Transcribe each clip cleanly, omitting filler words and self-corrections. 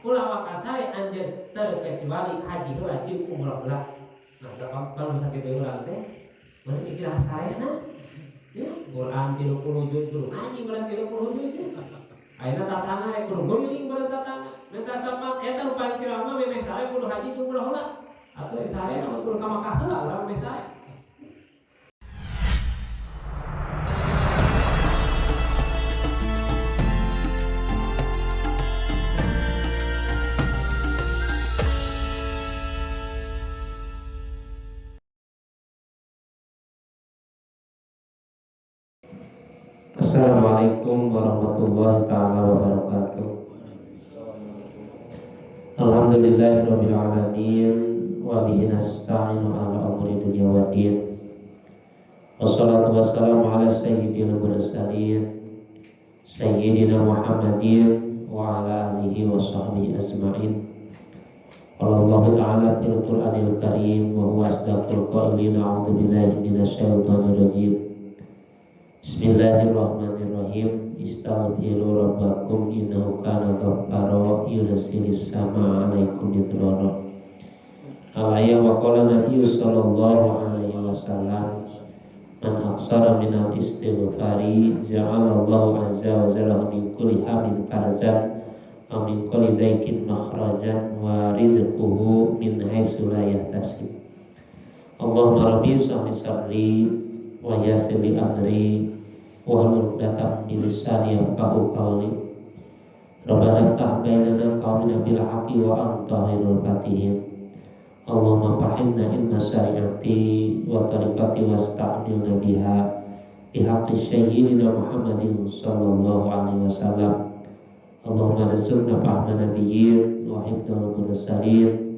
ulah makasare anjeun terkecuali haji heula jeung umrah heula. Nah, kalau sakit urang teh, mana dikira sarena? Ya, Quran 30 juz kudu ngaji Quran 30 juz. Ayeuna tatana rek kudu guling baru tatana. Minta sapat eta nu paling ceramah memeh sare kudu haji jeung umrah heula. Atuh sare na kudu ka Makkah heula urang memeh sare. Assalamualaikum warahmatullahi ta'ala wabarakatuh. Alhamdulillahirabbil alamin wa bihi nasta'inu ala umuri dunya waddin. Wassalatu wassalamu ala sayyidil mursalin sayyidina Muhammadin wa ala alihi wa sahbihi ajma'in. Allah Ta'ala fil Qur'anil Karim wa huwa asdaqul qailin. A'udzu billahi minasyaitonir rajim. Bismillahirrahmanirrahim. Istaghfiru rabbakum innahu kana ghaffara yursilis samaa 'alaikum midrara. Al-ayat wa qala Nabi sallallahu alaihi wasallam man aksara minal istighfari ja'alallahu azza wa jalla min kulli hamin farzan wa min kulli dhaikin makhrajan wa rizquhu min haitsu la yahtasib. Allahumma rabbi shalli sadri wa yassir li amri wahlul 'uqdatam min lisani yafqahu qawli. Rabbana iftah bainana qawmina bil haqqi wa anta khairul fatihin. Allahumma fahimna ilma syari'ati wa tariqati wasta'milna biha bihaqqi sayyidina Muhammadin sallallahu alaihi wasallam. Allahumma rizqna fahma nabiyyin wa hifdhal mursalin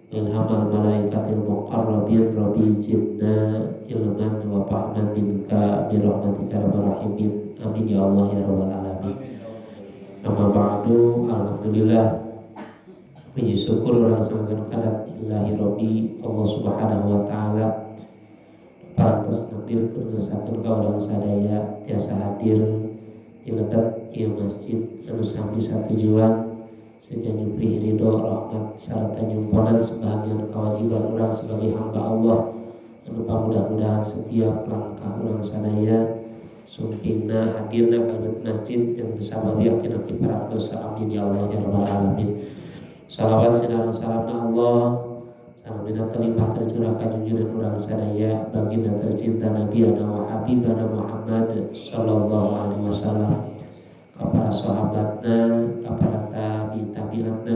ilhamal malaikatil muqarrabin rabbi zidna ilman wa fahman minka bi rahmatika arhamar rahimin. Amin ya Allah ya rabbal alamin. Amma ba'du, alhamdulillah puji syukur langsungkan kadat ilahi Rabbi Allah subhanahu wa ta'ala pantas nakdir kerusakan kaulah sadaya tiasa hadir di ledak ieu masjid anu sami satujuan saja nyupri ridho rahmat sarta nyumponan sebahagian kewajiban orang sebagai hamba Allah anu mudah-mudahan setiap langkah orang sadaya sumpingna hadirna kadet masjid yang bersama yakin akibat dosa. Amin ya Allah ya rabbal alamin. Salawat sinarang salamna Allah samina terlimpah tercurahkan junjungan urang sadaya baginda tercinta Nabi wa Habibana Muhammad sallallahu alaihi wasallam, kepada sahabatna, kepada tabi'atna,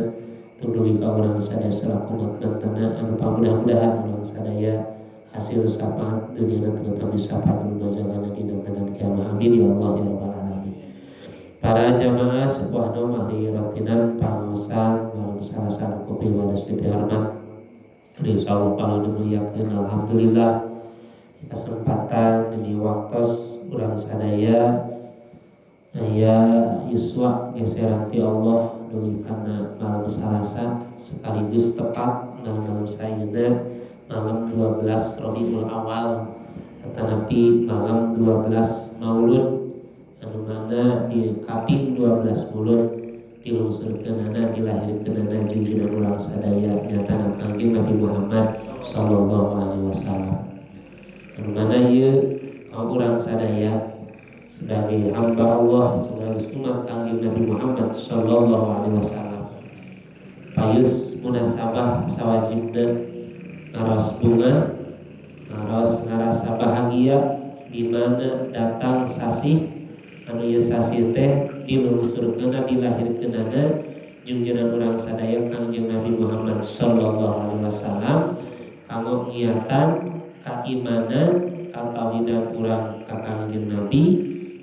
tuluy ka urang sadaya selaku umat bantana anu mudah-mudahan urang sadaya hasil syafaat dunia terutama syafaat berjamaah di dan kiamat. Amin ya Allah ya rabbal alamin. Para jamaah sebuah nomah di ratinan pangosan malam salah kopi walas di hormat. Insyaallah kalau dimuliakeun alhamdulillah kesempatan di waktu urang sadaya aya yuswa geseran ti Allah dugi kana malam Salasa sekaligus tepat dalam sayeuna malam 12 Rabiul Awal tetapi malam 12 Maulud anu mana di kaping 12 bulan dilungsurkeunana dilahirkeunana junjungan urang sadaya nyatana Kangjeng Nabi Muhammad sallallahu alaihi wasallam. Anu mana ieu kaum urang sadaya sebagai hamba Allah sebagai umat Kangjeng Nabi Muhammad sallallahu alaihi wasallam payus munasabah sawajibna ngaros bunga ngaros ngarasa bahagia di mana datang sasih anu ieu sasih teh dilungsurkeunna dilahirkeunana junjungan urang sadaya Kangjeng Nabi Muhammad sallallahu alaihi wasallam kanggo ngiatan kaimanan katauhidan urang ka Kangjeng Nabi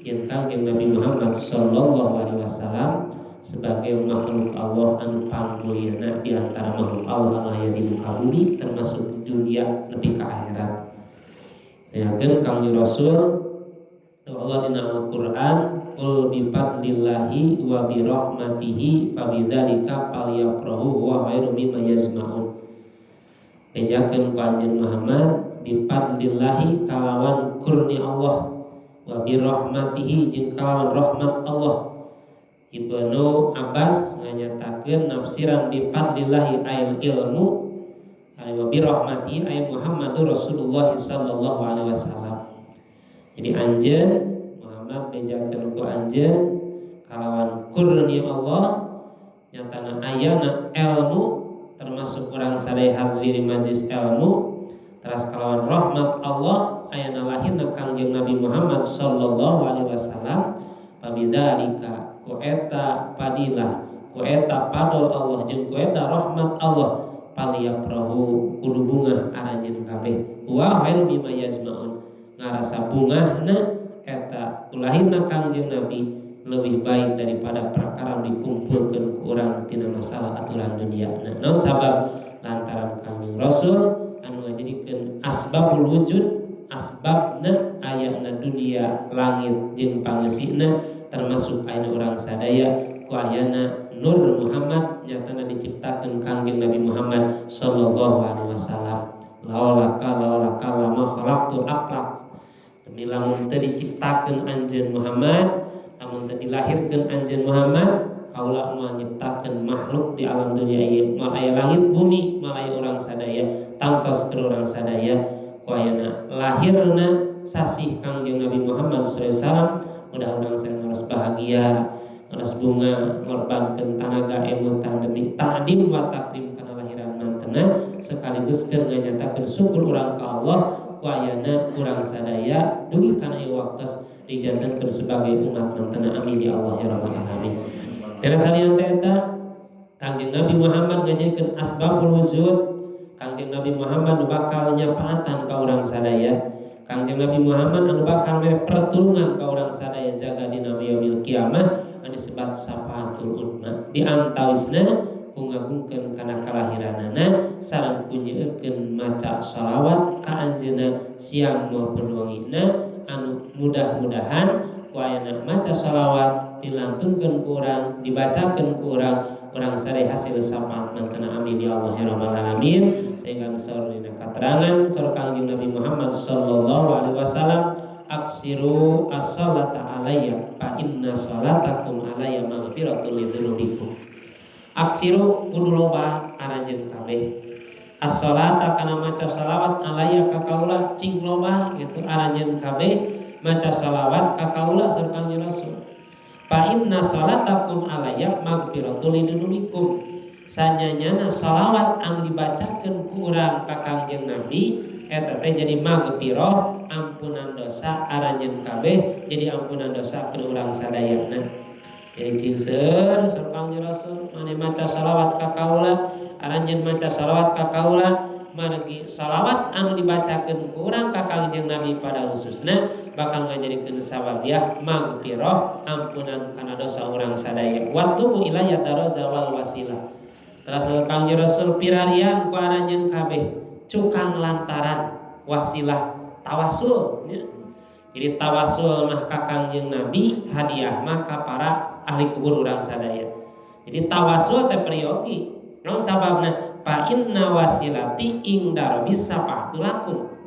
yen Kangjeng Nabi Muhammad sallallahu alaihi wasallam sebagai makhluk Allah anu pangmulyana di antara makhluk Allah anu aya di muka bumi termasuk di dunia lebih ke akhirat. Yakin Kangjeng Rasul Allah dina Al-Qur'an qul bi fadlillahi wa bi rahmatihi fabidzalika falyafrahu wa khairum mimma yajma'un. Bejakeun Kanjeng Muhammad bi fadlillahi kalawan kurnia Allah wa bi rahmatihi jeung kalawan rahmat Allah. Ibnu Abbas nganyatakeun nyatakeun nafsiran bi fadlillahi ail ilmu wa bi rahmati ay Muhammadur Rasulullah sallallahu alaihi wasallam. Jadi anjeun Muhammad bejakeun ku anjeun kalawan kurnia Allah nyatana ayana ilmu termasuk orang sadaya hadir di majelis ilmu teras kalawan rahmat Allah ayana lahirna Kangjeng Nabi Muhammad sallallahu alaihi wasallam pabidzalika ku eta padilah ku eta padol Allah jeung ku eta rahmat Allah paliyaprahu kudu bungah aranjeun kabeh wa khairu mimma yasmaun ngarasa bungahna eta ulahirna Kangjeng Nabi lebih baik daripada perkara dikumpulkeun ku urang tina masalah aturan dunia. Naon sabab lantaran Kangjeng Rasul anu ngajadikeun asbabul wujud asbabna ayana dunia langit jeung pangeusina termasuk ayana urang sadaya ku ayana Nur Muhammad nyatana diciptakeun Kangjeng Nabi Muhammad sallallahu alaihi wasallam. Laulaka lama khalaqtul aflaq. Demi lamun teu diciptakeun anjeun Muhammad, lamun teu dilahirkeun anjeun Muhammad, kaula moal nyiptakeun makhluk di alam dunia ieu, moal aya langit bumi, moal aya urang sadaya, tangtos keur urang sadaya ku ayana lahirna sasih Kangjeng Nabi Muhammad sallallahu alaihi wasallam. Mudah-mudahan saya harus bahagia, harus bunga ngorbankeun tanaga emutan demi ta'dim wa takrim kana lahiran mantena sekaligus keur nganyatakeun syukur urang ka Allah ku ayana urang sadaya dugi kana ieu waktos dijantankeun sebagai umat mantena amin ya Allah ya rabbal alamin. Tina saliyana eta Kangjeng Nabi Muhammad ngajadikeun asbabul wujud. Kangjeng Nabi Muhammad bakal nyapaatan ka urang sadaya. Kangjeng Nabi Muhammad anu bakal mere pertulungan ka urang sadaya jaga dina yaumil kiamah anu disebut syafaatul uzma. Di antawisna ku ngagungkeun kana kalahiranana sareng ku nyeukeun maca shalawat ka anjeunna siang maupun wengina anu mudah-mudahan ku ayana maca shalawat dilantunkeun ku urang dibacakeun ku urang sadaya hasil syafaat mantena amin ya Allah ya rabbal alamin. Sehingga saurina katerangan saur Kangjeng Nabi Muhammad sallallahu alaihi wasallam aksiru as-salata alayya fa inna salatakum alayya maghfiratul lidzunubikum. Aksiru kudu loba aranjeun kabeh as-salata kana maca shalawat alayya ka kaula cing loba gitu aranjeun kabeh maca shalawat ka kaula saur Kangjeng Rasul. Fa inna salatakum alayya maghfiratul lidzunubikum. Sanyanyana shalawat anu dibacakeun ku urang ka Kangjeng Nabi eta teh jadi maghfirah ampunan dosa aranjeun kabeh jadi ampunan dosa keur urang sadayana. Jadi cing seueur saur Kangjeng Rasul mane maca shalawat ka kaula aranjeun maca shalawat ka kaula margi shalawat anu dibacakeun ku urang ka Kangjeng Nabi pada khususna bakal ngajadikeun sababiah maghfirah ampunan kana dosa urang sadaya. Wa tubu ilayya daraja wal wasilah. Terus Kangjeng Rasul pirarian ku aranjeun kabeh cukang lantaran wasilah tawasul ya. Jadi tawasul mah ka Kangjeng Nabi, hadiah mah ka para ahli kubur urang sadaya. Jadi tawasul teh periogi. Naon sababna? Fa inna wasilati inda rabbis safa'atu lakum.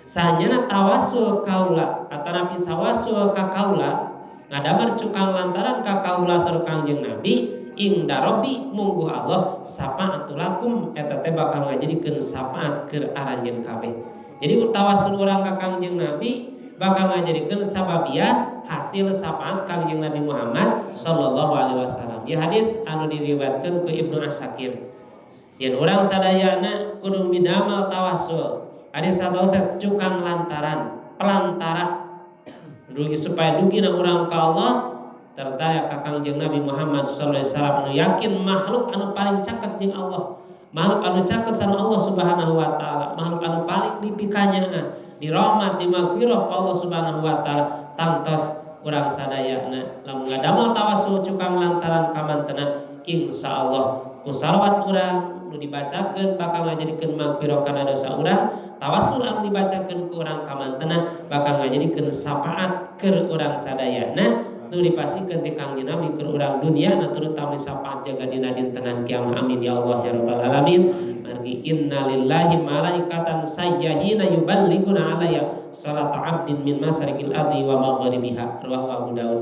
Sanyana tawasul kaula atanapi tawasul ka kaula ngadamar cukang lantaran ka kaula sareng Kangjeng Nabi inda rabbi mungguh Allah safa'atu lakum eta teh bakal ngajadikeun syafaat keur aranjeun kabeh. Jadi tawasul urang ka Kangjeng Nabi bakal ngajadikeun sababiah hasil syafaat Kangjeng Nabi Muhammad sallallahu alaihi wasallam. Di hadis anu diriwayatkeun ku Ibnu Asakir. Yen urang sadayana kudu midamal tawasul. Hadis tawasul cukang lantaran, pelantara. Dugi supaya dugina urang ka Allah tertaya ka Kangjeng Nabi Muhammad sallallahu alaihi wasallam anu yakin makhluk anu paling caket jeung Allah. Makhluk anu caket sareng Allah Subhanahu wa taala, makhluk anu paling dipikanyaan, dirahmat, dimaghfirah ka Allah Subhanahu wa taala tangtos urang sadayana lamun ngadamel tawasul cukang lantaran kamantena insyaallah ku salawat urang nu dibacakeun bakal ngajadikeun maghfirah kana dosa urang, tawasul anu dibacakeun ku urang kamantena bakal ngajadikeun syafaat keur urang sadayana nu dipasikeun ti Kangjeng Nabi keur urang dunia na terutama syafaat jaga dina dintenan kiamat amin ya Allah ya rabbal alamin. Margi innalillahi malaikatan sayyahina yuballighuna alayya salata 'abdin min masarikil ardi wa maghribiha rawahu Abu Daud.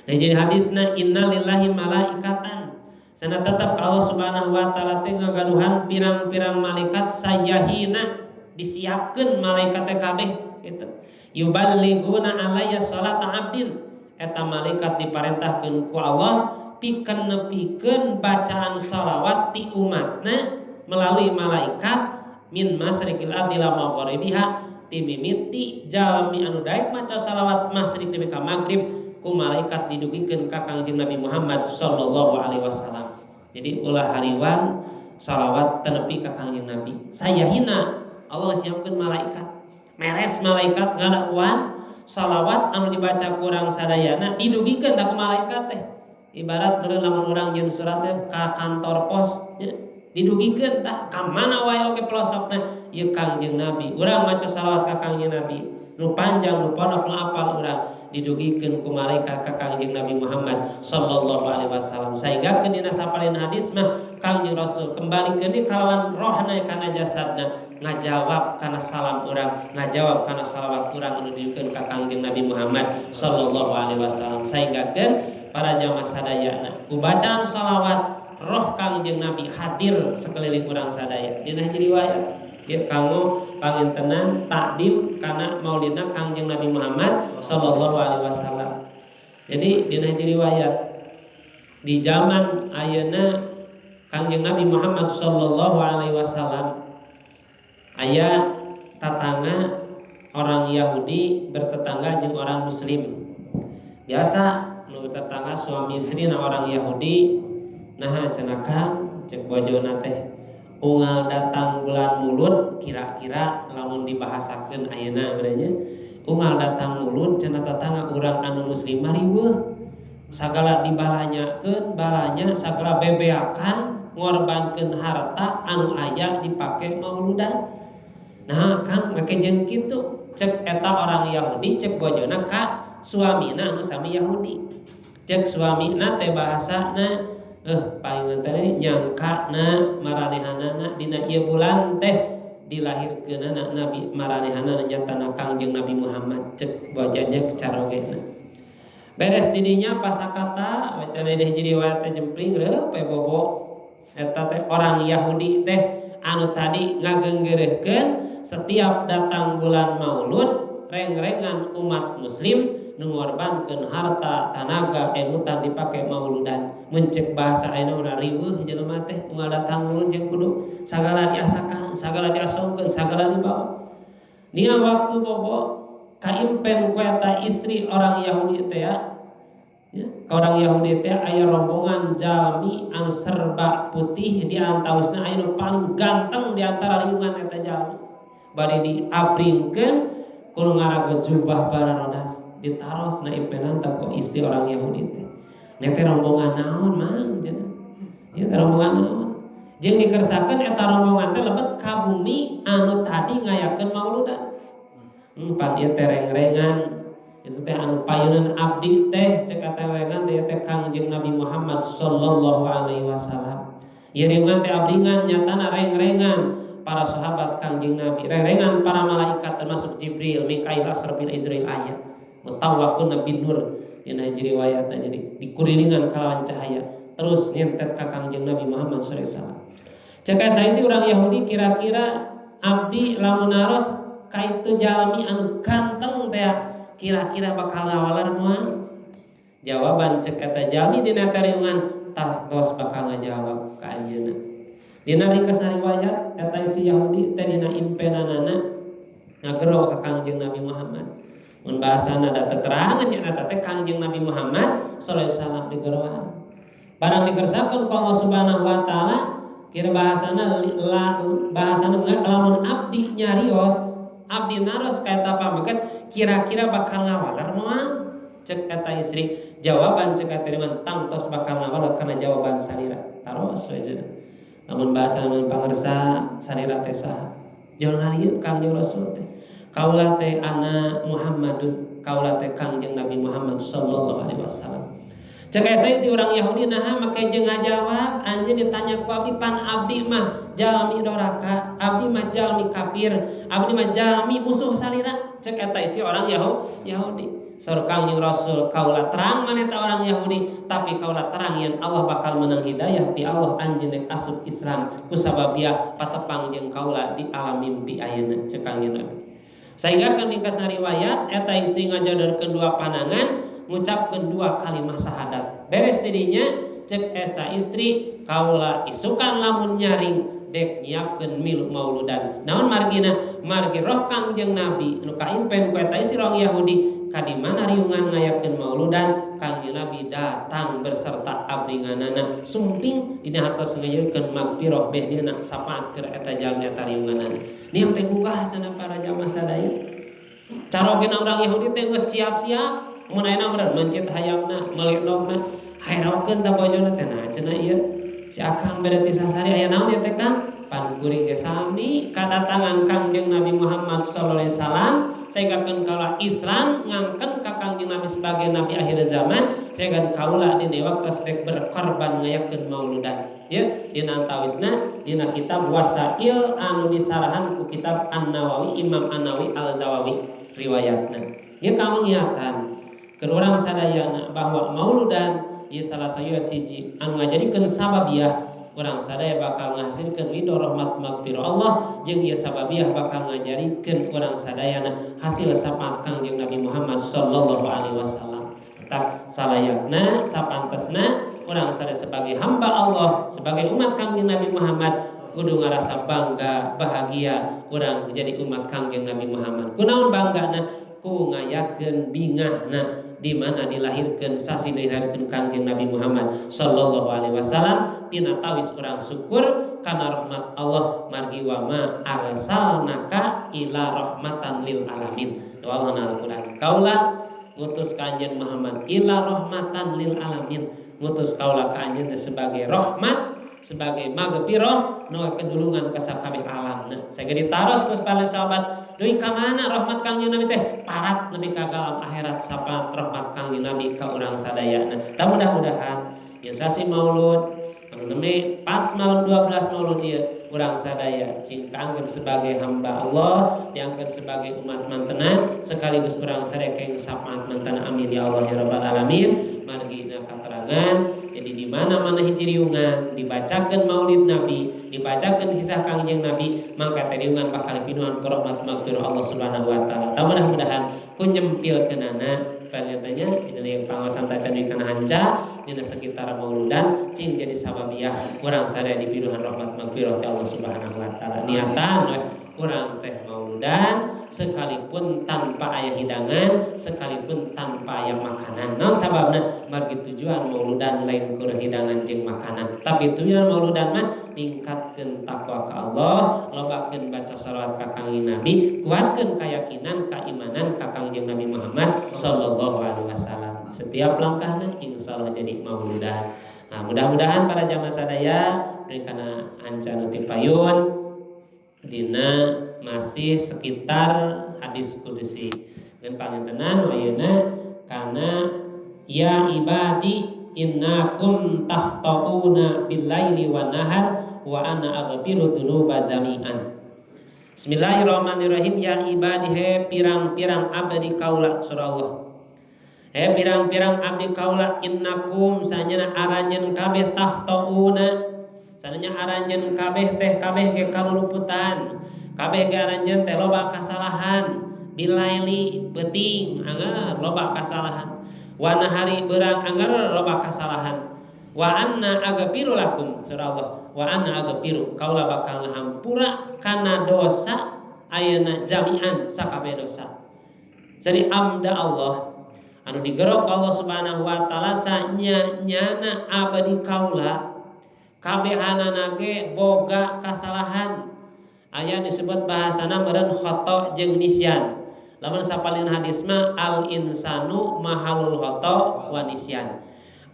Nah jadi hadisna innalillahi malaikatan Sana tetap Allah Subhanahu wa taala teh ngagaduhan pirang-pirang malaikat sayahina disiapkeun malaikat teh kabeh gitu. Yuballighuna alayya salata abdin, eta malaikat diparentahkeun ku Allah pikeun nepikeun bacaan salawat ti umatna melalui malaikat min masriqil ardi ila maghribiha ti mimiti jalmi anu daek maca salawat masriq nepi ka maghrib ku malaikat didugikeun ka Kangjeng Nabi Muhammad sallallahu alaihi wasallam. Jadi ulah hariwan salawat tenepi ka Kangjeng Nabi. Sayahina Allah siapkeun malaikat. Meres malaikat ngadakuan salawat anu dibaca kurang sadayana didugikeun ka malaikat teh. Ibarat beureun lamun urang jeung surat teh ka kantor pos ya. Didugikeun tah ka mana wae oge pelosokna ieu Kangjeng Nabi. Urang maca salawat ka Kangjeng Nabi. Nu panjang nu pondok nu apal urang didugikeun ku malaikat ka Kangjeng Nabi Muhammad sallallahu alaihi wasallam. Saengga dina sapalin hadis mah Kangjeng Rasul kembalikeun deui kalawan rohna kana jasadna ngajawab kana salam urang, ngajawab kana salawat urang anu didugikeun ka Kangjeng Nabi Muhammad sallallahu alaihi wasallam. Saengga para jamaah sadayana ku bacaan salawat roh Kangjeng Nabi hadir sekeliling urang sadaya. Dina hiji riwayat dia kanggo pangintenan takdim kana maulidna Kangjeng Nabi Muhammad sallallahu alaihi wasallam. Jadi dina hiji riwayat di zaman ayeuna Kangjeng Nabi Muhammad sallallahu alaihi wasallam aya tatangga orang Yahudi bertetangga jeung orang Muslim. Biasa nu bertetangga suami istri na orang Yahudi nah cenah Kang cek bojona teh unggal datang bulan mulut kira-kira lamun dibahasakeun ayeuna berenya unggal datang mulut cenah tatangga urang anu muslim mariweuh sagala dibalanyakeun balanya sagala bebeakan ngorbankeun harta anu aya dipake mauludan. Nah Kang make jeung kitu cek eta orang Yahudi cek bojona ka suamina anu sami Yahudi cek suamina teh bahasana paling teh nyangkana maranehanana dina ieu bulan teh dilahirkeunana Nabi maranehanana nyatana Kangjeng Nabi Muhammad cek bojanya carogena. Beres didinya pasakata bacana deui hiji riwayat teh jempling reuh pe bobo eta teh orang Yahudi teh anu tadi ngageunggeureukkeun setiap datang bulan Maulud reng-rengan umat muslim ngorbankeun harta tanaga emutan dipake mauludan. Mencek bahasa ayeuna urang riweuh jelema teh unggal datang mulun jeung kudu sagala diasakan, sagala diasongkeun, sagala dibawa. Nia waktu bobo kaimpen ku eta istri orang Yahudi teh ya. Orang Yahudi teh aya rombongan jalmi anu serba putih di antawisna aya nu paling ganteng di antara lingkungan eta jalmi. Bari diabringkeun kudu ngaraga jubah bararodas ditaros na impenan ku istri orang Yahudi teh. Nya teh rombongan naon mang cenah. Ieu teh rombongan naon? Jeung dikersakeun eta rombongan teh lebet ka bumi anu tadi ngayakeun mauludan. Pan ieu teh reng-rengan itu teh anu payeunan abdi teh cek eta rengan teh teh Kangjeng Nabi Muhammad sallallahu alaihi wasallam. Ieu rengan teh abringan nyatana reng-rengan para sahabat Kangjeng Nabi, reng-rengan para malaikat termasuk Jibril, Mikail, Asrafil, Israil aya. Mutawakun bin nur dina hiji riwayat jadi dikurilingan kalawan cahaya terus nyentet ka Kangjeng Nabi Muhammad sallallahu alaihi wasallam. Cek saisi urang Yahudi kira-kira abdi lamun naros ka itu jalmi anu ganteng teh kira-kira bakal ngawalar moal. Jawaban cek eta jalmi dina tariungan tos bakal ngajawab ka anjeunna. Dina ringkas riwayat eta si Yahudi teh dina impenanana ngagero ka Kangjeng Nabi Muhammad. Mun bahasana ada keterangan nya eta teh Kangjeng Nabi Muhammad sallallahu alaihi wasallam digeroan. Barang dikersakeun ku Allah Subhanahu wa taala kira bahasana lamun abdi nyarios, abdi naros ka eta pamaket kira-kira bakal ngawalar moal. Cek eta istri, jawaban cek eta man tangtos bakal ngawalar kana jawaban salira. Taros we cenah. Lamun bahasa mun pangersa salira teh saha? Jangan ngalieu Kangjeng Rasul teh. Kaula teh ana Muhammadun, kaula teh Kangjeng Nabi Muhammad sallallahu alaihi wasallam. Cek saya si orang Yahudi naha make jeung ngajawab anjeun ditanya ku abdi pan abdi mah jalmi doraka, abdi mah jalmi kafir, abdi mah jalmi musuh salira. Cek eta isi orang Yahudi. Saur Kangjeng Rasul kaula terang maneta orang Yahudi, tapi kaula terang yang Allah bakal menang hidayah di Allah anjeun asup Islam kusababia patepang jeung kaula di alam mimpi ayeuna cek Kangjeng Nabi. Sehingga kenikasna riwayat eta isi ngajadarkeun dua panangan ngucapkeun dua kalimat syahadat. Beres tidinya cek esta istri kaula isukan lamun nyaring dek nyiapkeun milu mauludan. Naon margina? Margi roh Kangjeng Nabi nu kaimpen ku eta isi orang Yahudi kadi mana riungan ngayakeun mauludan Kangjeng Nabi datang berserta abringanana sumping dina hartos ngayakeun magfirah beh dina sapaat keur eta jalmi eta riunganana. Niang teh gugah sana para jamaah sadaya. Carogena urang Yahudi teh geus siap-siap mun ayeuna meureun mencit hayamna meulidogna haerokeun ta bojona teh nah cenah ieu si akang beda ti sasari aya naon ieu teh Kang? Pan kuring ge sami kadatangan Kangjeng Nabi Muhammad sallallahu alaihi wasallam saenggakeun kaula Islam ngangken ka Kangjeng Nabi sebagai nabi akhir zaman saenggan kaula dina waktu sedek berkorban ngayakeun mauludan ya dina antawisna dina kitab Wasail anu disarahan ku kitab An-Nawawi Imam An-Nawawi Al-Zawawi riwayatna ieu kamangiatan keur urang sadayana bahwa mauludan ieu salah siji anu ngajadikeun sababiah urang sadaya bakal ngahasilkeun ridho rahmat magfirah Allah jeung ieu sababiah bakal ngajarikeun urang sadayana hasil syafaat Kangjeng Nabi Muhammad sallallahu alaihi wasallam. Tak salayakna sapantesna urang sadaya sebagai hamba Allah, sebagai umat Kangjeng Nabi Muhammad kudu ngarasa bangga, bahagia urang jadi umat Kangjeng Nabi Muhammad. Kunaon banggana? Ku ngayakeun bingahna di mana dilahirkan sasi dilahirkan Kangjeng Nabi Muhammad sallallahu alaihi wasallam tina tawis urang syukur kana rahmat Allah margi wa ma arsalnaka ila rahmatan lil alamin. Doaana Al-Qur'an. Kaula ngutus Kangjeng Muhammad ila rahmatan lil alamin. Ngutus kaula ka anjeun sebagai rahmat, sebagai magfirah nu kedulungan ka sakabeh alam. Saya ditaros ku para sahabat deui ka mana rahmat Kangjeng Nabi teh parat nepi ka alam akhirat sapat rahmat Kangjeng Nabi ka urang sadayana. Tah mudah-mudahan ieu sasi Maulud anu neme pas malam 12 Maulud ieu urang sadaya cingkaangkeun sebagai hamba Allah, diangkat sebagai umat mantenan sekaligus urang sadaya kenging sapaat mantenan amin ya Allah ya rabbal alamin. Margina katerangan jadi di mana-mana hiji riungan dibacakeun Maulid Nabi, dibacakeun kisah Kangjeng Nabi, maka teh riungan bakal pinuhan ku rahmat magfirah Allah Subhanahu wa taala. Tah mudah-mudahan ku nyempilkeunana pangetanya dina pangaosan tacan kana hanca dina sekitar mauludan cing jadi sababiah urang sadaya dipinuhan rahmat magfirah ti Allah Subhanahu wa taala. Niatan urang teh mauludan sekalipun tanpa aya hidangan, sekalipun tanpa aya makanan. Naon sababna? Margi tujuan mauludan lain keur hidangan jeung makanan. Tapi tujuan mauludan mah ningkatkeun takwa ka Allah, lobakeun baca shalawat ka Kangjeng Nabi, kuatkeun keyakinan, keimanan ka Kangjeng Nabi Muhammad sallallahu alaihi wasallam. Setiap langkahna insyaallah jadi mauludan. Nah, mudah-mudahan para jamaah sadaya kana anca nu ti payun dina masih sekitar hadis kudusi dan pangintenan ayeuna kana ya ibadi innakum tahtauna billaili wan nahar wa ana aghfiru dzunuba jami'an. Bismillahirrahmanirrahim. Ya ibadi he pirang-pirang abdi kaula surah Allah. He pirang-pirang abdi kaula innakum sanyana aranjeun kabeh tahtauna sananya aranjeun kabeh teh kabeh ge kaluluputan, kabeh ge aranjeun teh loba kasalahan, bilaili beuting anggar loba kasalahan, wa nahari beurang anggar loba kasalahan, wa anna aghfiru lakum surah Allah, wa anna aghfiru kaula bakal ngahampura kana dosa ayeuna jami'an sakabeh dosa. Jadi amda Allah anu digerok Allah Subhanahu wa taala sanyana abdi kaula kabehanana ge boga kasalahan. Aya disebut bahasana meureun khata jeung nisyan. Lamun sapalin hadis mah al insanu mahalul khata wa nisyan.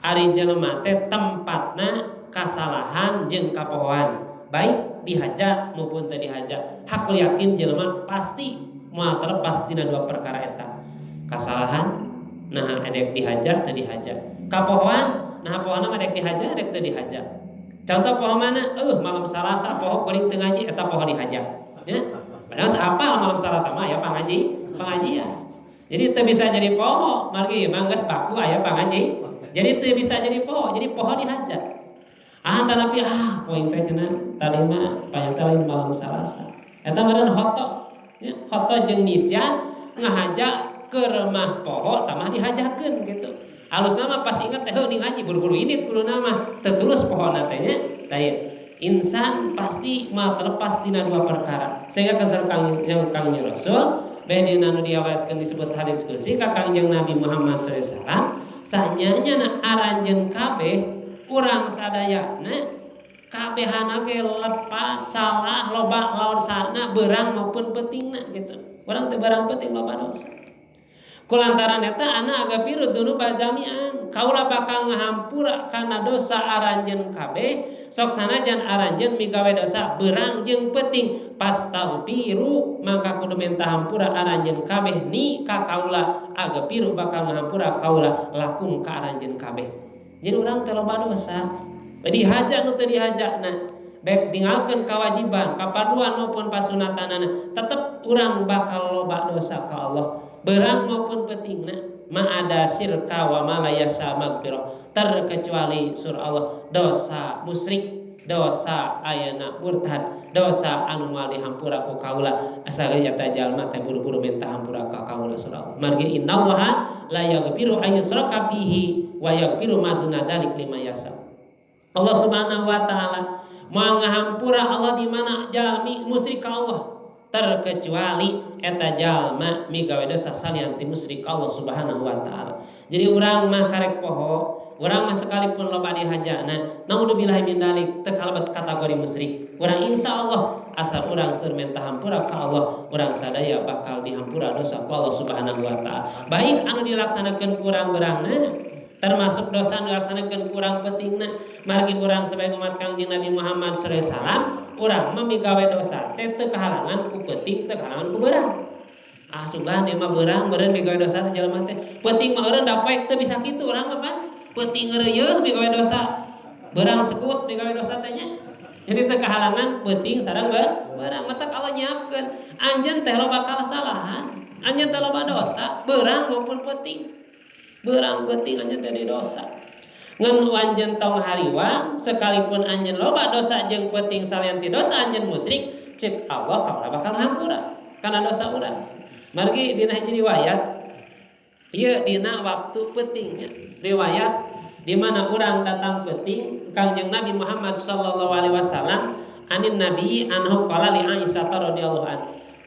Ari jelema teh tempatna kasalahan jeung kapohoan, baik dihaja maupun teu dihaja. Hakul yakin jelema pasti moal terlepas tina dua perkara eta. Kasalahan nah edek dihaja teu dihaja. Kapohoan nah pohoana edek dihaja edek teu dihaja. Contoh poho mana? Malam Salasa poho kuring teu ngaji eta poho dihaja. Ya. Padahal apa malam Salasa mah ya pengajian. Jadi teu bisa jadi poho, margi manggas baku aya pangaji. Jadi teu bisa jadi poho, jadi poho dihajat. Tanapi poin teh cenah tadi mah panyata lain malam Salasa. Eta meureun hoto. Ya, hoto jeung nisyan ngahajak ke remah poho tamah dihajakeun gitu. Alusna mah pas inget teh heuh ngaji buru-buru init kuluna mah teu tulus pohona teh nya. Tah insan pasti mah terlepas dina dua perkara. Sehingga kasar Kang Rasul Bedina nu diawatkeun disebut hadis qudsi ka Kangjeng Nabi Muhammad sallallahu alaihi wasallam sanyanya aranjeun kabeh urang sadayana kabehana ge lepat salah loba lawan sana beurang maupun pentingna gitu. Urang teu barang penting loba dosa. Kulantaran eta ana aga piru dunu bazamian kaula bakal ngahampura kana dosa aranjeun kabeh sok sanajan aranjeun migawe dosa beurang jeung penting pastaghfiru maka kudu minta hampura aranjeun kabeh ni ka kaula aga piru bakal ngahampura kaula lakum ka aranjeun kabeh. Jadi urang teh loba dosa dihajak nu teu dihajakna baik tinggalkeun kewajiban kapaduan maupun pasunatanana tetep urang bakal loba dosa ka Allah berang maupun pentingna ma'ada syirka wa malayasa magfirah terkecuali surah Allah dosa musyrik dosa ayana murtad dosa anu moal dihampura ku kaula asal nyata jalma teh buru-buru minta hampura ka kaula surah Allah margi innallaha la yaghfiru ayyushraka bihi wa yaghfiru ma duna dzalik liman yasha. Allah Subhanahu wa taala moal ngahampura Allah di mana jalmi musyrik ka Allah terkecuali eta jalma migawe dosa salianti musyrik Allah Subhanahu wa taala. Jadi urang mah karek poho, urang mah sekalipun loba dihajana, naudzubillahi min dzalik teu kalebet kategori musyrik. Urang insyaallah asal urang seur minta hampura ka Allah, urang sadaya bakal dihampura dosa ku Allah Subhanahu wa taala. Baik anu dilaksanakeun kurang-urangna termasuk dosa anu dilaksanakeun kurang pentingna margi urang sebagai umat Kangjeng Nabi Muhammad sallallahu alaihi wasallam urang mah migawe dosa teh teu kahalangan ku penting teu kahalangan ku beurang. Sugan ieu mah beurang meureun migawe dosa teh jelema teh penting mah eureun da poek teu bisa kitu urang mah Pak. Penting ngeureuyeuh migawe dosa. Beurang sekut migawe dosa teh nya. Jadi teu kahalangan penting sareng beurang mah Allah nyiapkeun anjeun teh loba kasalahan, anjeun teh loba dosa, beurang maupun penting. Beurang penting anjeun teh dosa. Ngan anjeun tong hariwang sekalipun anjeun loba dosa jeung penting salianti dosa anjeun musyrik cek Allah kaula bakal hampura kana dosa urang. Margi dina hiji riwayat ieu dina waktu pentingnya riwayat di mana urang datang penting Kangjeng Nabi Muhammad sallallahu alaihi wasallam anin Nabi anhu qala li Aisyah radhiyallahu an.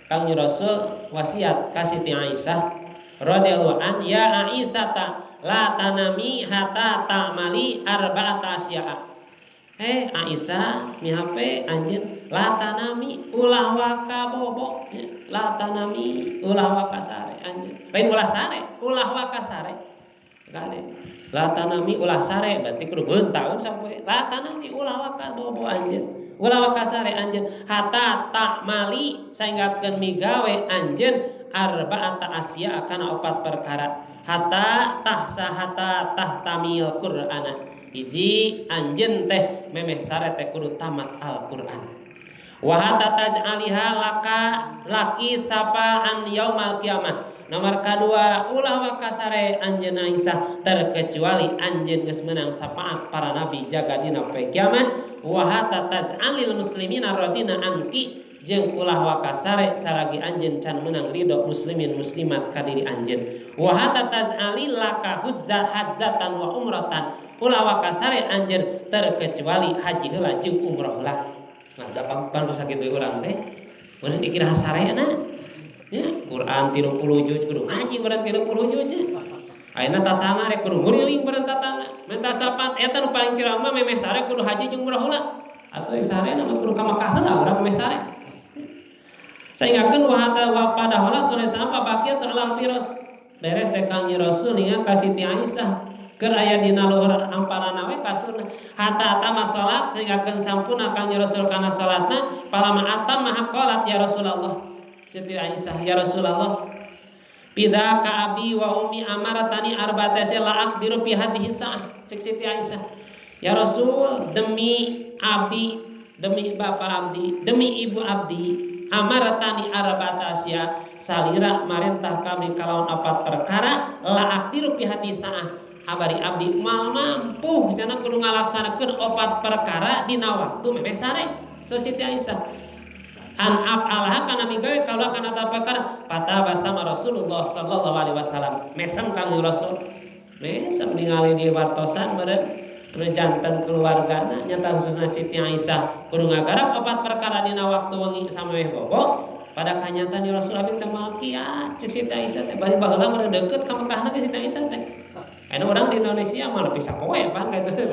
Kangjeng Rasul wasiat ka Siti Aisyah radhiyallahu an ya Aisyah la tanami hatta ta'mali arba'ata asya'a. Aisyah mihape anjeun la tanami ulah waka bobo la tanami ulah waka sare anjeun. Lain ulah sare, ulah waka sare. Kade. La tanami ulah sare berarti kudu beun taun sampai la tanami ulah waka bobo anjeun. Ulah waka sare anjeun hatta ta'mali saenggakeun migawe anjeun arba'ata asya kana 4 perkara hatta tahtamil Qur'ana hiji anjeun teh memeh sare teh kudu tamat Al-Qur'an wa hatta taj'aliha laki sapaan yaumal kiamah nomor kadua ulah wa kasare anjeun Aisyah terkecuali anjeun geus meunang sapaat para nabi jaga dina poe kiamat wa hatta taj'alil muslimina radina anki jeung ulah wakasare saragi anjeun can menang ridho muslimin muslimat ka diri anjeun wa hatta taz'ali laka huzza hajjatan wa umratan ulah wakasare anjeun terkecuali haji heula jeung umrah heula. Nah gampang sakitu urang teh urang dikira hasarena ya Quran 30 juz kudu ngaji urang 30 juz ayeuna tatangga rek kudu nguriling bareng tatangga minta sapat eta nu paling ceramah memeh sare kudu haji jeung umrah heula atuh sarena mah kudu ka Makkah heula urang memeh sare. Saingakeun wa padahal sore sampa bakia terlang piros beres Kangjeng Rasul ningan ka Siti Aisyah keur aya dina luhur amparana we kasurna hatta atama salat saingakeun sampurna Kangjeng Rasul kana salatna palama atam maha qalat ya Rasulullah Siti Aisyah ya Rasulullah bida ka abi wa ummi amaratani arba'ata la aqdiru fi hadhihi sa'ah cek Siti Aisyah ya Rasul demi abi demi bapak abdi demi ibu abdi amaratani arba'ata asya salira marentah kami kalawan 4 perkara la aktiru fi hati saah abari abdi mal mampu cenah kudu ngalaksanakeun 4 perkara dina waktu memeh sare Siti Aisyah an af'alaha kana migawe kaula kana ta perkara pataba sama Rasulullah sallallahu alaihi wasallam mesem kang Rasul mesem ningali di wartosan meureun anu janten keluargana nyata khususna Siti Aisyah kudu ngagarap 4 perkara dina waktu wengi samemeh bobo pada kanyatan Rasul abdi teh malkiat cek Siti Aisyah teh bari baheula meureun deukeut ka Mekahna ge Siti Aisyah teh anu urang di Indonesia mah lebih sapoe pan kitu teh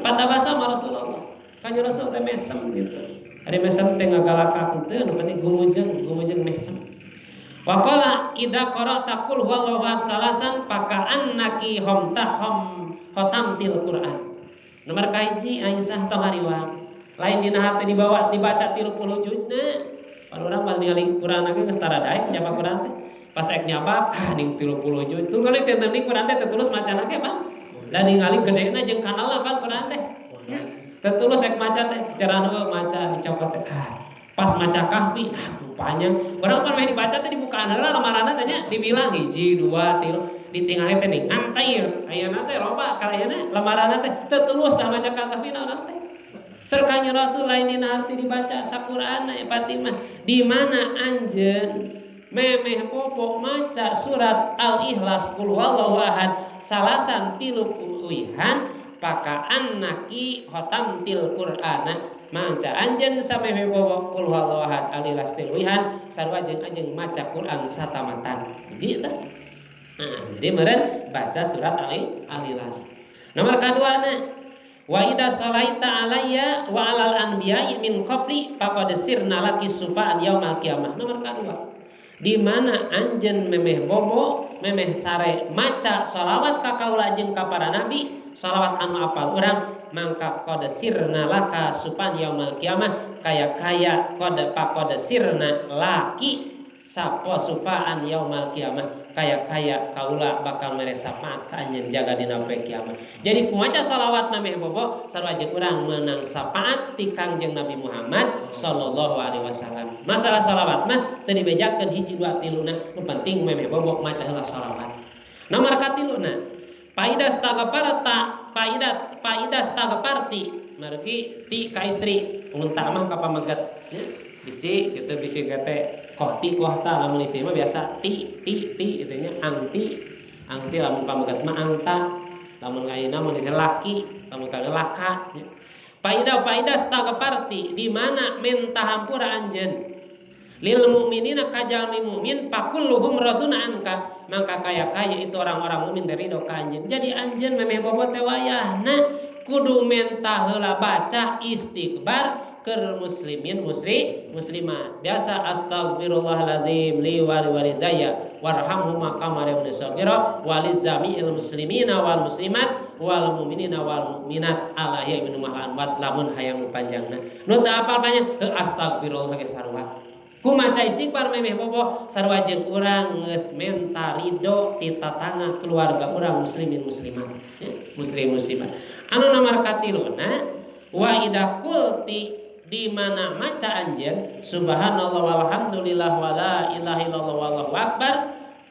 pada bahasa Rasulullah kanjeng Rasul teh mesem gitu ari mesem teh ngagalakakeun teh anu penting gumujeun mesem wa qala idza qara'ta qul huwallahu ahad salasan annaki hotamtil Quran. Nomor kahiji Aisyah tong hariwang. Lain dina harte dibawa dibaca 30 juzna. Pan urang pas ningali Quran ge geus tara daek nyapa Quran teh. Pas ek nyapa ning 30 juz. Tunggali teh teuing Quran teh tetulus macana ge, Pak. Da ningali gedena jeung kanalna pan Quran teh. Tetulus ek maca teh cara nu maca dicopot teh. Pas maca kahfi rupanya urang pan meh dibaca teh dibukaan heula lamaranna teh nya dibilang 1 2 3 ditinggali teh ning antair ayeuna teh loba kalayana lamaranna teh teu tulus maca kahfi naon teh sareng Rasul lain dina harti dibaca sakurana ya Fatimah di mana anjeun memeh bobo maca surat Al-Ikhlas qul huwallahu ahad salasan 30 paka annaki khatamtil Qur'ana maca anjeun samemeh bobo qul huwallahu ahad Al-Ikhlas 30 sarua jeung anjeun maca Quran satamatan hiji tah. Nah, jadi meureun baca surat Al-Ikhlas. Nomor kaduana wa idza shalaita alayya wa alal anbiya'i min qabli faqad sirna laki sufa'an yaumal qiyamah. Nomor kadua di mana anjeun memeh bobo memeh sare maca shalawat ka kaula jeung ka para nabi shalawat anu apal urang mangka qad sirna laka sufa'an yaumal qiyamah kaya qad sirna laki sapo sufa'an yaumal qiyamah kaya kaula bakal mere syafaat ka anjeun jaga dina poe kiamat. Jadi kumaca shalawat memeh bobo sarua jeung urang meunang syafaat ti Kangjeng Nabi Muhammad sallallahu alaihi wasallam. Masalah shalawat mah teu dibejakeun 1 2 3 nu penting memeh bobo maca heula shalawat. Nomor katiluna faidah stagparti margi ti ka istri unta mah ka pameget nya bisi kitu bisi kete kohti kohta lamun istri mah biasa ti gitu nya angti lamun pamegat mah angta lamun ayeuna mah disebut laki lamun kagak laka faidah stagparti di mana mentah hampura anjeun lil mukminina kajalmi mukmin pakulluhum radun anka mangka kaya itu orang-orang mukmin dari ridho ka anjeun jadi anjeun memeh bobot teh wayahna kudu mentah heula baca istighfar keur muslimin muslimat biasa astagfirullahaladzim li walidayya warhamhuma kama rabbayani shaghira walizamiil muslimina wal muslimat wal mu'minina wal mu'minat ala ya ibnu mahan lamun hayang panjangna nu teu apal panjang astagfirullah ge sarua kumaca istighfar memeh bobo sarua jeung urang geus menta ridho ti tatangga keluarga urang muslimin muslimat muslim muslimat anu nomor katiluna wa idza qulti di mana maca anjeun subhanallah walhamdulillah wala ilaha illallah wallahu akbar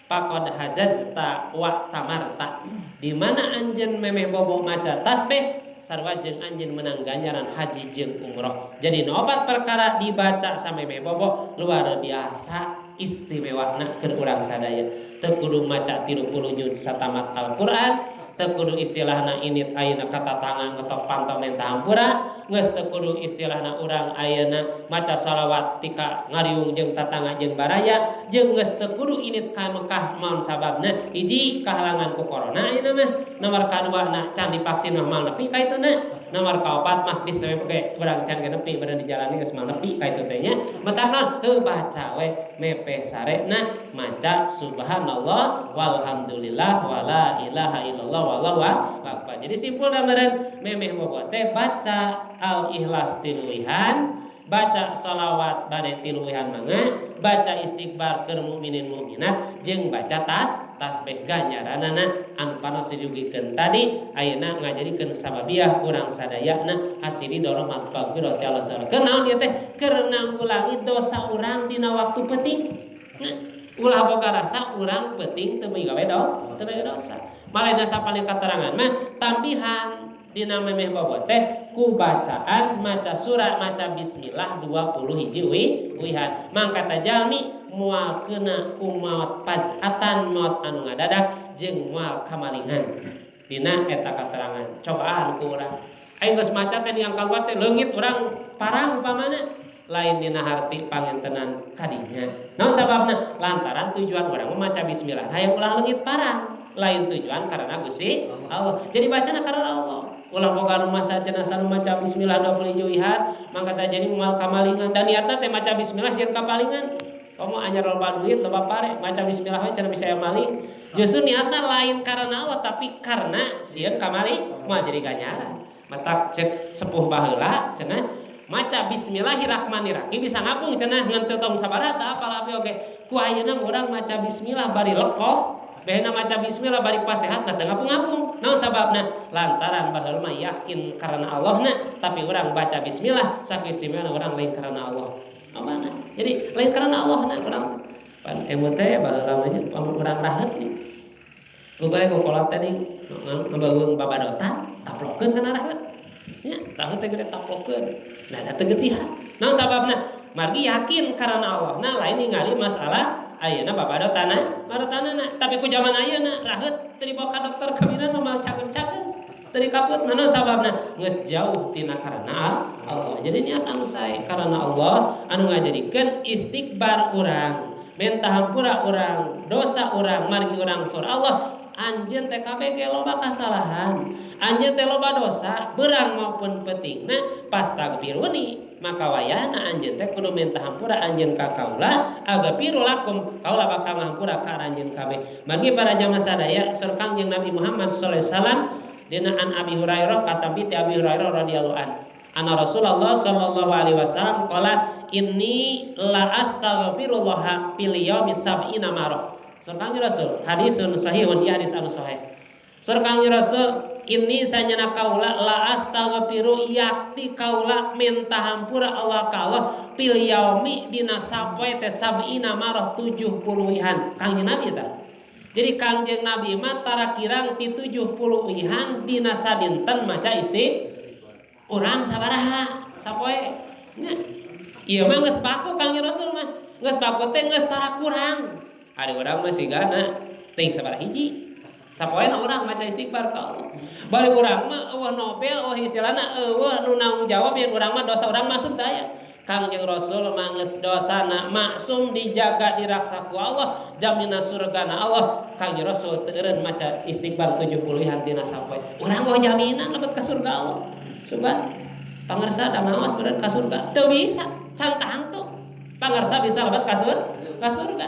faqad hajazta wa tamarta di mana anjeun memeh bobo maca tasbih sarua jeung anjeun menang ganjaran haji jeung umroh jadi 4 perkara dibaca samemeh bobo luar biasa istimewana keur urang sadaya teu kudu maca 30 juz satamat Al-Qur'an teu kudu istilahna init ayeuna katatangga ngetok pantau menta hampura geus teu kudu istilahna urang ayeuna maca shalawat tika ngariung jeung tatangga jeung baraya jeung geus teu kudu init ka Mekah maon sababna hiji kahalangan ku corona ayeuna mah nomor kaduana can dipaksin mah mal nepi ka ituna nomor kaopat mah disewep ge urang can genepi badan dijalani geus mal nepi ka itu teh nya matak naon teu baca we mepeh sarena maca subhanallah walhamdulillah wala ilaha illallah wallahu akbar. Jadi simpul gambaran memeh bobo teh baca Al-Ikhlas tiluihan, baca shalawat bade tiluihan mangga, baca istighfar keur mukminin mukminat jeung baca tasbih ganjaranana anu panos dirugikeun tadi ayeuna ngajadikeun sababiah urang sadayana hasili dalam maghfirah ti Allah subhanahu kenaon ieu teh keur nanggulangi dosa urang dina waktu penting. Ulah boga rasa urang penting teu gawe dosa. Malaina sapane katerangan mah tambihan dina memeh bobot teh ku bacaan maca surah maca bismillah 20 hiji wihan mangkata jalmi moal kena ku maot pajatan maot anu ngadadak jeung moal kamalingan dina eta katerangan cobaan ku urang aing geus maca teh yang kaluar teh leungit urang parang upamana lain dina harti pangentenan kadinya naon sababna lantaran tujuan urang maca bismillah hayang ulah leungit parang lain tujuan karena Gusti Allah jadi bacana karena Allah ulah boga nu maca jenazah nu maca bismillah 20 wihan mangkata jadi moal kamalingan dan niatna teh maca bismillah sieun kapalingan kamu anyar loba duit loba pare maca bismillah we cenah bisa maling justru niatna lain karena Allah tapi karena sieun kamaling moal jadi ganjaran matak cek sepuh baheula cenah maca bismillahirrahmanirrahim bisa ngapung cenah ngan teu tong sabaraha tah apal abi oge ku ayeuna urang maca bismillah bari lekoh behena maca bismillah bari pasehat teu ngapung-ngapung naon sababna lantaran baheula mah yakin karena Allahna tapi urang baca bismillah sakisimana urang lain karena Allah amana jadi lain karena Allahna urang pan emut teh baheula mah pamun urang rahet nih gugale kokolat teh ngabeung babadotan taplokeun kana rahet nya rahet teh gede taplokeun nah da teu geutihan naon sababna margi yakin karena Allahna lain ningali masalah ayeuna babadotanna tapi ku zaman ayeuna raheut teu dibawa ka dokter kabinan mah cager-cager teu dikaput naon sababna geus jauh tina karena Allah jadi niat anu sae karena Allah anu ngajadikeun istighbar urang minta hampura urang dosa urang margi urang sor Allah anjeun teh kabeh loba kasalahan anjeun teh loba dosa beurang maupun peutingna pastagfiruni maka wayahna anjeun teh kudu minta hampura anjeun ka kaula agapiru lakum kaula bakal ngahampura ka anjeun kabeh margi para jamaah sadaya saur Kangjeng Nabi Muhammad sallallahu alaihi wasallam dina an Abi Hurairah katampi ti Abi Hurairah radhiyallahu anhu anna Rasulullah sallallahu alaihi wasallam qala inni la astaghfirullah fil yaumi sab'ina marrah saur Kangjeng Rasul hadisun sahihun ieu hadis anu sahih saur Kangjeng Rasul ini sanyana kaula la astaghfiru yakti kaula minta hampura Allah ka Allah fil yaumi dina sapoe teh sab'ina marrah 70 wihan Kangjeng Nabi tah jadi Kangjeng Nabi mah tara kirang ti 70 wihan dina sadinten maca urang sabaraha sapoe nya ieu mah geus baku Kangjeng Rasul mah geus baku teh geus tara kurang ari urang mah sigana teuing sabaraha hiji sapoena urang maca istighfar ka Allah. Bari urang mah eueuh nobel, istilahna eueuh nu nanggung jawab yen urang mah dosa urang maksud daya. Kangjeng Rasul mah geus dosana maksum dijaga diraksa ku Allah, jaminan surgana Allah. Kangjeng Rasul teu eureun maca istighfar 70 hantina sapoe. Urang mah jaminan lebet ka surga Allah. Subhan. Pangarsa da ngaos beureun ka surga. Teu bisa, can tahangtu. Pangarsa bisa lebet ka surga.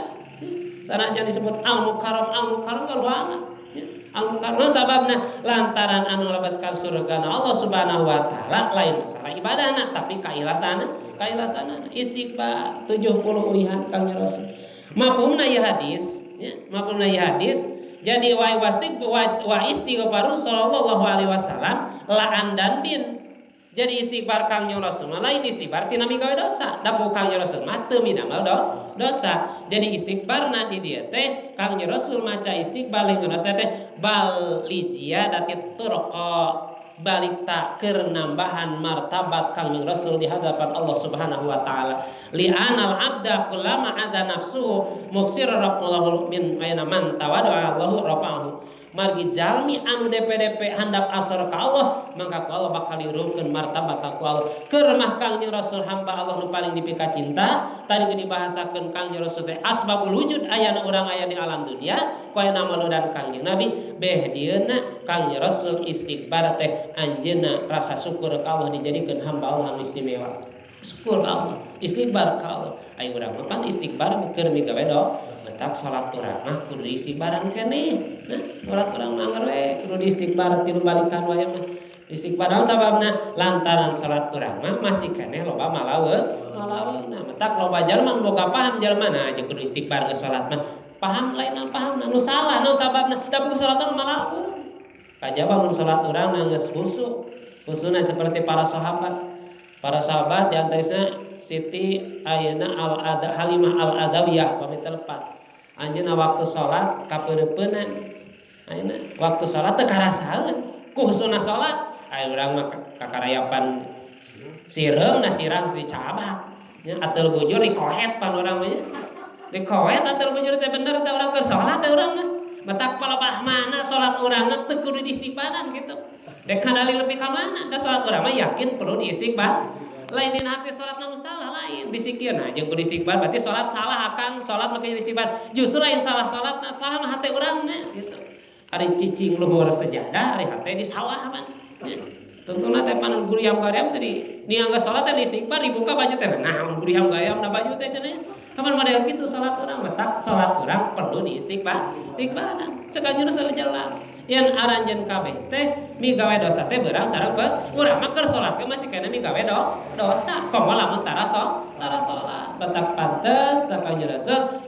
Sanajan disebut al-mukarram kaluana. Karena sababna lantaran anu lebet ka surgana Allah Subhanahu wa taala lain masalah ibadahna tapi kailasana istighfar 70 wihan Kangjeng Rasul. Mafhumna ieu hadis ya, mafhumna ieu hadis jadi wa istighfaru sallallahu alaihi wasallam la andan bin. Jadi istighfar Kangjeng Rasul lain istighfar tina migawe dosa. Dapu Kangjeng Rasul mah teu midamel dosa. Jadi istighfarna di dieu teh Kangjeng Rasul maca istighfar lingeun teh bal lijiyadati turqa balik tak keur nambahan martabat Kangjeng Rasul di hadapan Allah Subhanahu wa taala. Li'anal abda kullama ada nafsuhu muksir rabbulahu min aina man tawadda'a Allahu rafa'ahu. Margi jalmi anu DP handap asor ka Allah maka ku Allah bakal diurungkeun martabat ku Allah. Keur mah Kangjeng Rasul hamba Allah nu paling dipika cinta tadi dibahasakeun Kangjeng Rasul teh asbabul wujud ayana urang aya di alam dunia ku aya namaludan Kangjeng Nabi beh dieuna Kangjeng Rasul istighfar teh anjeunna rasa syukur ka Allah dijadikeun hamba Allah anu istimewa. Syukur ka Allah, istighfar ka Allah. Ayo urang mah pan istighfar keur migawe betak salat urang mah kudu istighfaran keneh. Nah, salat urang mah anggar we kudu istighfar tilu balikan wae mah. Istighfar sababna lantaran salat urang mah masih keneh loba malaweuna. Nah, betak loba jalma boga paham jalmana aja kudu istighfar ke salat mah. paham lain non paham nu salah nu sababna da pun salat malah kajaba mun salat urang geus khususna seperti para sahabat di antaranya Siti ayeuna Halimah Al-Adawiyah pami telepat anjeunna waktu salat kapeureupeunnan ayeuna waktu salat teu karasaeun khususna salat aya urang mah kakarayapan sireum na sirah geus dicabak nya ateul bujur dikohet pan urang mah dikohet ateul bujur teh bener teh urang keur salat teh urang mah matak palebah mana salat urangna teu kudu diistighfaran gitu dek kadali lebih ka mana da salat urang mah yakin perlu diistighfar lain dina hati salat nu salah lain disikir nah jeung kudu istighfar berarti salat salah akang salat make istighfar justru lain salah salatna salah mah hate urangna gitu ari cicing luhur sejadah ari hate di sawah man tentunya teh panon guriam gariam tadi niangga salat teh istighfar dibuka baju teh nah guriam gariam na baju teh cenah kapan model kitu salat urang matak salat urang perlu istighfaran sakajuna jelas yen aranjeun kabeh teh migawe dosa teh beurang sareng urang mah keur salat ge masih kena migawe dosa komo lamun tara salat batak pantes sakajuna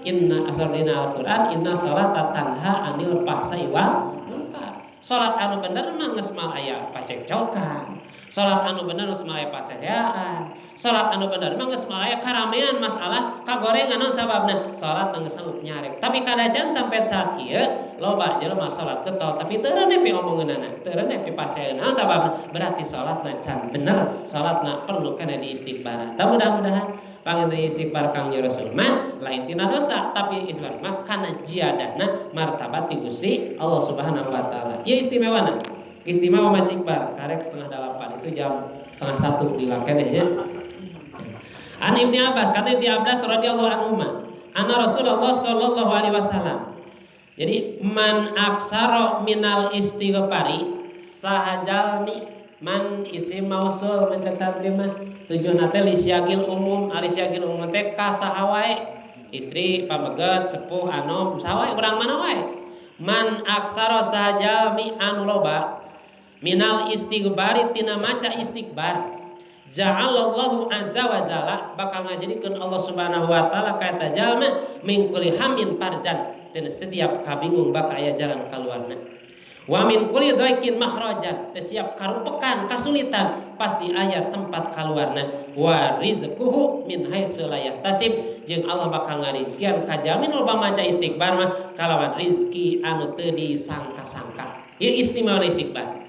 inna asrina Al-Qur'an inna sholata tanha anil fahsai wal munkar salat anu bener mah geus mal aya pacekcokan salat anu bener geus mal aya paseheaan salat anu bener mah geus mal aya karamean masalah kagorengan naon sababna salat geus sanggup nyarek tapi kadajan sampai saat ieu loba jelema salat getol tapi teu nepi omongeunana teu nepi paseheuna sababna berarti salatna can bener salatna perlu kana diistighfar da mudah-mudahan panginten istighfar Kang Rasul mah lain tina dosa tapi istighfar mah kana jiadahna martabat ti Gusti Allah Subhanahu wa taala ieu istimewana istimewa istighfar karek 7:30 itu jam 1:30 di lakenehnya An Ibnu Abbas kata Ibnu Abbas radhiyallahu anhu anna Rasulullah sallallahu alaihi wasallam jadi man aksara minal istighfari sahajalmi man isim mausul mencak santri mah tujuanna teh lisyagil umum ari syagil umum teh ka saha wae istri pameget sepuh anom saha wae urang mana wae man aksara sahajalmi anu loba minal istighfari tina maca istighfar ja'alallahu azza wa jalla bakal ngajadikeun Allah Subhanahu wa taala ka eta jalma min kulli hamin farjan tina setiap kabingung bakal aya jalan kaluarna wa min kulli dhaikin makhrajan setiap karupekan kasulitan pasti aya tempat kaluarna wa rizquhu min haitsu la yahtasib jeung Allah bakal ngarizkian ka jalma loba maca istighfar mah kalawan rizki anu teu disangka-sangka ieu istimewa istighfar.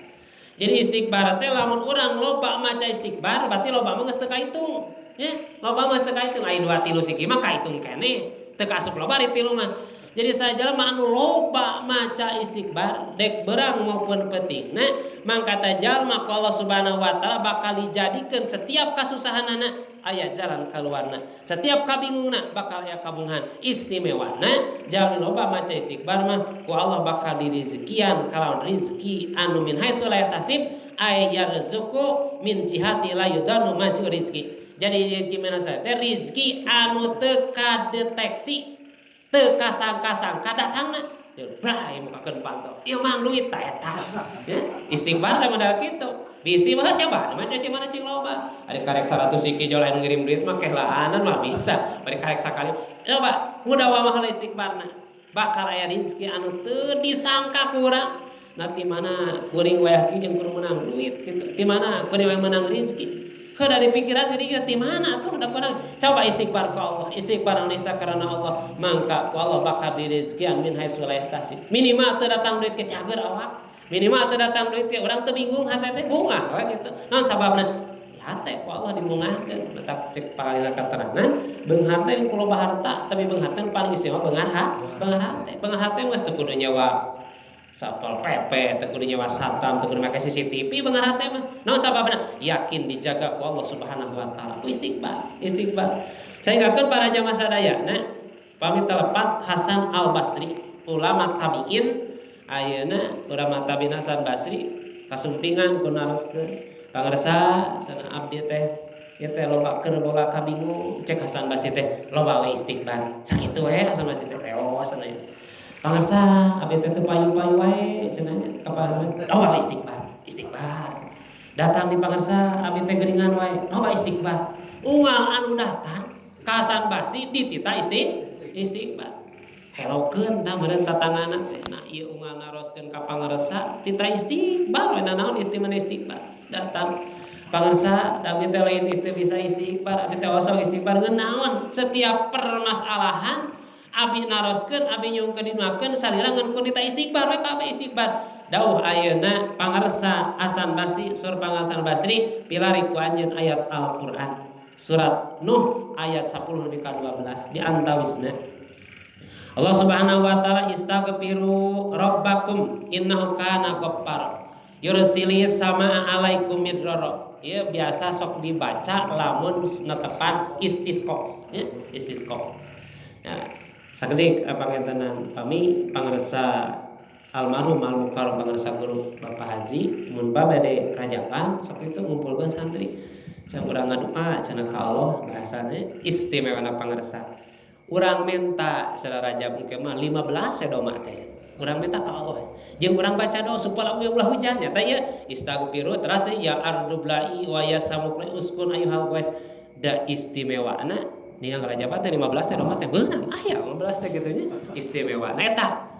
Jadi istighfar teh lamun urang loba maca istighfar berarti loba mah geus teu kahitung nya loba mah geus teu kahitung ai 2 3 siki mah kahitung keneh teu kaasup loba ari 3 mah jadi sajalma anu loba maca istighfar dek beurang maupun peutingna mangkata jalma ku Allah Subhanahu wa taala bakal dijadikeun setiap kasusahanana aya jalan kaluarna setiap kabingungna bakal aya kabungan istimewana jalma loba maca istighfar mah ku Allah bakal dirizkian kalawan rizki anu min haitsu la yahtasib ay yarzuqu min jihati la yudanu maju rizki jadi gimana saya teh rizki anu teu kadeteksi teu kasangka-sangka datangna brai mukakeun pantau ieu mang duit tah eta ya istighfar teh modal kitu bisi mah coba maca si mana cing loba ari karek 100 siki jol anu ngirim duit mah kehlaanan mah bisa bari karek sakali coba mudah wa mah istighfarna bakal aya rezeki anu teu disangka ku urang nanti mana kuring wayah kieu jeung kudu menang duit kitu di mana kuring wayah menang rezeki ke dari pikiran jadi di mana tuh udah pernah coba istighfar ke Allah istighfar nisa karena Allah mangka ku Allah bakal dirizkian min haitsu la yahtasib minimal teu datang duit ke cager awak minimal teu datang duit ke urang teu bingung hate teh bunga we gitu naon sababna hate ku Allah dibungahkeun matak cek pakalina katerangan beunghar teh ku loba harta tapi beunghar teh paling istimewa beunghar hate geus teu kudu nyawa Satpol PP, teu kudu nyawa satam, teu kudu make CCTV beunghar hate mah. Naon sababna? Yakin dijaga ku Allah Subhanahu wa taala. Istighfar. Saenggakeun para jamaah sadayana, pami telepat Hasan Al-Basri, ulama tabi'in, ayeuna ulama tabi'in Hasan Basri kasumpingan ku naroskeun. Pangarsa sana abdi teh ieu teh loba keur boga kabingung, cek Hasan Basri teh loba we istighfar. Sakitu we Hasan Basri teh leos sana. Pangarsa abdi teh teu payu-payu wae cenah nya kapal loba istighfar datang di pangarsa abdi teh geuningan wae loba istighfar unggal anu datang ka Hasan Basri ditita istighfar herokeun tah meureun tatangana teh nah ieu unggal naroskeun ka pangaresa tita istighfar we naon istighfar datang pangaresa abdi teh lain bisa istighfar abdi teh osok istighfar ngenaon setiap permasalahan abdi naroskeun abdi nyungkeun dinuakeun salira ngan kun tita istighfar we kabeh istighfar dawuh ayeuna pangaresa Hasan Basri sur Hasan Basri pilari ku anjeun ayat Al-Qur'an surat Nuh ayat 10 di ke-12 di antawisna Allah Subhanahu wa taala istaghfiru rabbakum innahu kana ghaffar yursilis samaa alaikum midrara ya biasa sok dibaca lamun netepan istisqa ya istisqa ya sakedik pangantenan pami pangaresa almarhum al-mukarram pangaresa guru Bapak Haji mun babade rajakan sok itu ngumpulkeun santri can urang ngadua cenah ka Allah bahasana istimewa pangaresa urang minta saudara Rajab engke mah 15 doma teh. Urang minta ka Allah. Jeung urang baca doa supaya ulah hujan nya teh ya istaghfiru teras teh ya ardubla'i wa yasamukli uskun ayyuhal qais da istimewana nih Rajab teh 15 doma teh beunang aya 15 teh kitu nya istimewa. Eta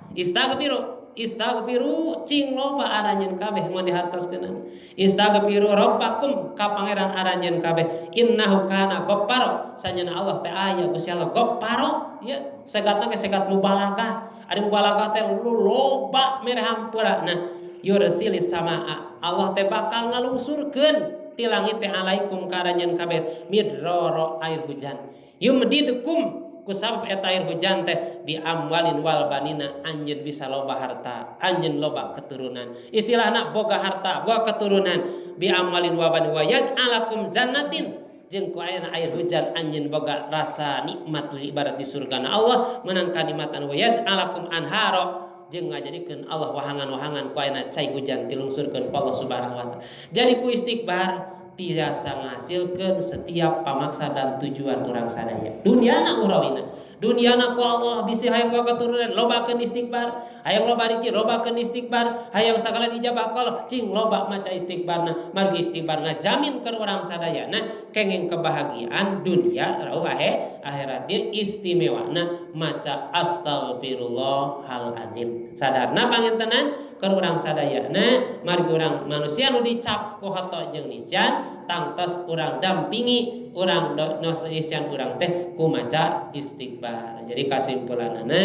istaghfiru cing loba aranjeun kabeh mun dihartoskeun istaghfiru rabbakum ka pangeran aranjeun kabeh innahu kana ghaffar sanyana Allah teh aya Gusti Allah ghaffar ya segatna ge segat mubalagah ari mubalagah teh loba mere hampura nah yursilis samaa Allah teh bakal ngalungsurkeun ti langit teh alaikum ka aranjeun kabeh midrara air hujan yumdidukum kusabab eta air hujan teh bi amwalin wal banina anjeun bisa loba harta anjeun loba keturunan istilahna boga harta boga keturunan bi amwalin wal banin wa yaj'alakum jannatin jeung ku aya air hujan anjeun boga rasa nikmat ibarat di surgana Allah meunang kanikmatan wa yaj'alakum anhara jeung ngajadikeun Allah wahangan-wahangan ku aya cai hujan dilungsurkeun ku Allah Subhanahu wa taala jadi ku istighfar tiasa ngahasilkeun setiap pamaksa dan tujuan urang sadaya duniana urawina duniana ku Allah bisi hayang boga keturunan lobakeun istighfar hayang loba rezeki lobakeun istighfar hayang sagala dijabah Allah cing loba maca istighfarna margi istighfar ngajamin keur urang sadaya nah kenging kebahagiaan dunia rauh akhirat dia istimewana maca astaghfirullahal adzim sadarna pangintenan keur urang sadayana margi urang manusia nu dicap ku hoto jeung nisyan tangtos urang dampingi urang nisyan urang teh ku maca istighfar. Jadi kasimpulanana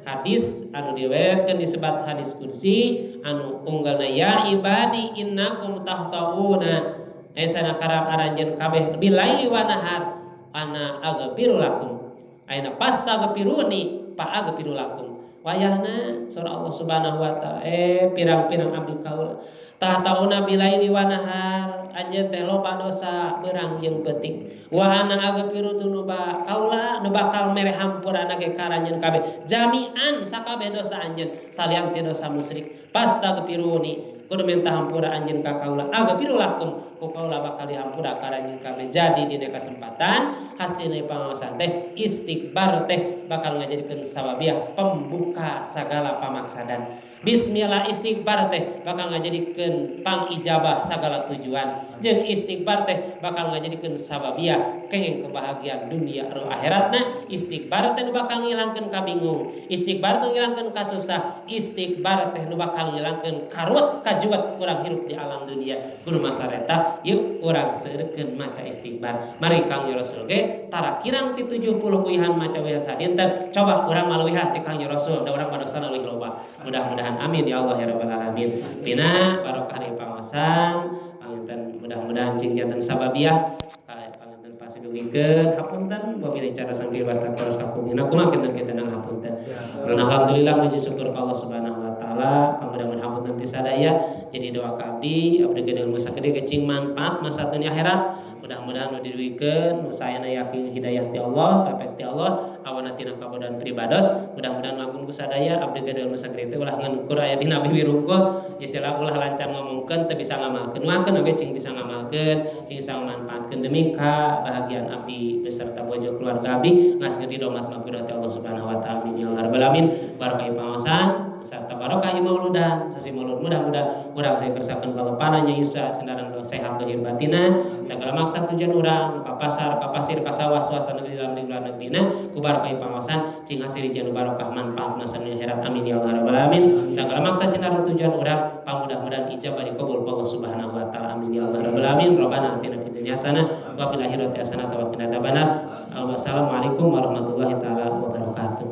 hadis anu diwewekeun disebat hadis kursi anu unggalna ya ibadi innakum tahtauna sana karab aranjeun kabeh bilaili wa nahar ana aghfiru lakum aina pastaghfiruni fa aghfiru lakum wayahna surah Allah Subhanahu wa taala pirang-pirang abdi kaula tahtauna bilaili wa nahar anjeun teh loba dosa beurang jeung penting wa ana aghfiru dzunuba kaula nu bakal mere hampurana ge karanjeun kabeh jami'an sakabeh dosa anjeun salian ti dosa musyrik pastaghfiruni kudu minta hampura anjeun ka kaula aghfiru lakum ku kaula bakal dihampura karanjeun kabeh jadi dina kesempatan hasilna pangaosan teh istighfar teh bakal ngajadikeun sababiah pembuka sagala pamaksadan bismillah istighfar teh bakal ngajadikeun pangijabah sagala tujuan jeung istighfar teh bakal ngajadikeun sababiah kenging kebahagiaan dunia ro akhiratna istighfar teh nu bakal ngilangkeun kabingung istighfar teh ngilangkeun kasusah istighfar teh nu bakal ngilangkeun karuat kajuat urang hirup di alam dunia kudu masareta yuk urang seureukkeun maca istighfar mari Kang Rasul ge tara kirang ti 70 kuihan maca wihan sadinten coba urang maluwihan ti Kang Rasul da urang padosana leuwih loba mudah-mudahan amin ya Allah ya rabbal alamin pina barokah di pangaosan panginten mudah-mudahan cing janten sababiah panginten pasidugikeun hapunten wabillahi cara sangki wastaqros kakumina kumaha kita nang hapunten alhamdulillah puji syukur ka Allah Subhanahu wa taala pamudah-mudahan hapunten ti sadaya jadi doa ka abdi gedeung masa gede kecing manfaat masa dunia akhirat mudah-mudahan nu diduikeun nu sayana yakin hidayah ti Allah taufik ti Allah awana tina kabodan pribados mudah-mudahan magun ku sadaya abdi gedeung masa gede teh ulah ngan ukur aya dina abdi wirungkul istilah ulah lancar ngomongkeun teu bisa ngamalkeun wakeun oge cing bisa ngamalkeun cing bisa manfaatkeun demi kabahagiaan abdi beserta bojo keluarga abdi ngasih di domat maghfirati Allah Subhanahu wa taala amin ya rabbal alamin barokah pangaosan sarta barokah ieu mauludan sasi maulud mudah-mudahan urang saya kersakeun kalepana nya Isa sendaran sehat lahir batina sagala maksud tujuan urang ka pasar ka pasir ka sawah suasana di dalam luar negrina ku barakah pangawasan cing hasil janu barokah manfaat masa dunia akhirat amin ya Allah rabbal alamin sagala maksud sendaran tujuan urang pamudah-mudahan ijabah dikabul ku Allah subhanahu wa taala amin ya Allah rabbal alamin rabbana atina fid dunya hasanah wa fil akhirati hasanah wa qina adzabannar. Wassalamualaikum warahmatullahi taala wabarakatuh.